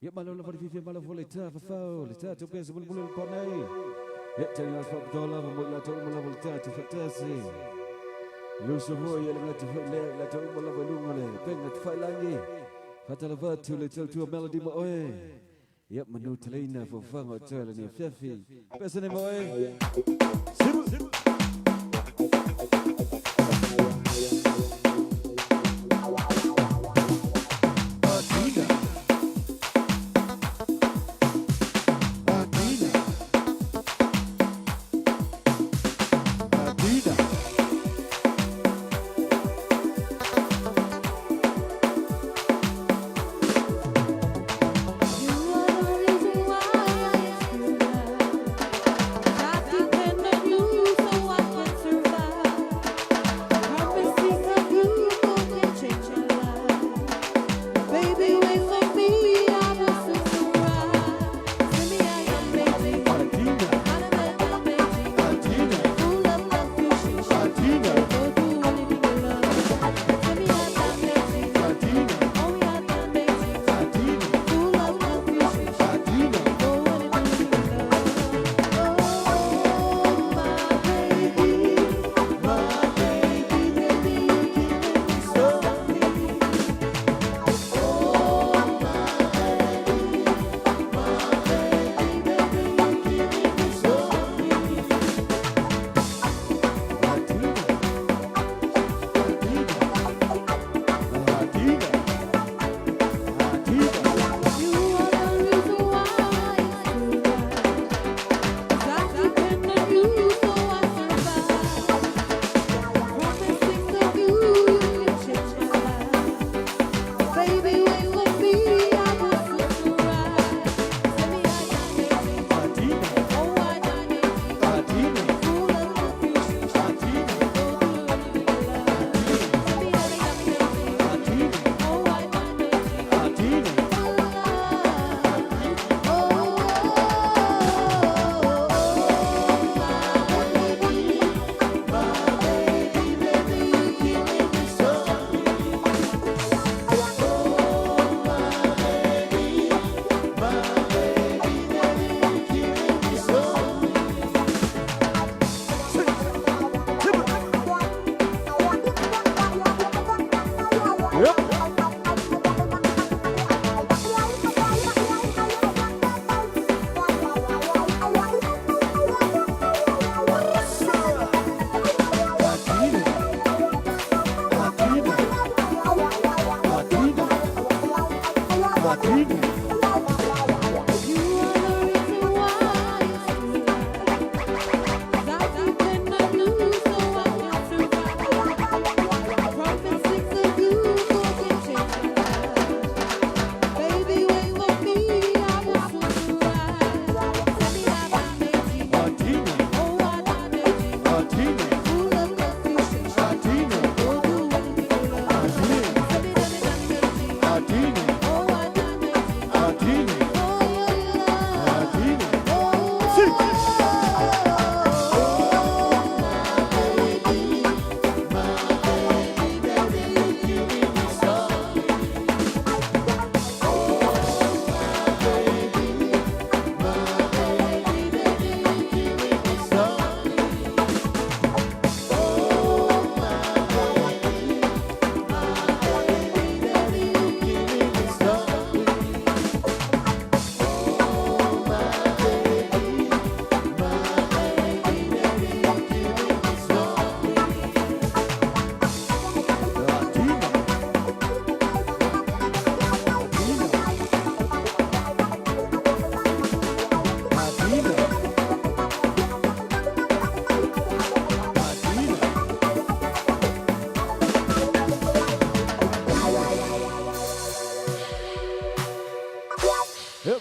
Yep, malam lepas di malam volita, volita, tu pun sebelum bulan konai. Yep, jadi las pak dolar, mula tu mula volita, tu fantasi. Lu semua yang nak tu la tu mula belum le, pengat fai lagi. Kata lepas tu le tu melody mo oi. Yep, menu telina for fun hotel ni fiafi. Pesan mo oi. Sibu.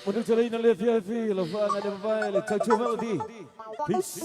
Untuk jalan ini lihat VIP, lepas ada mobile, cakap melody, peace.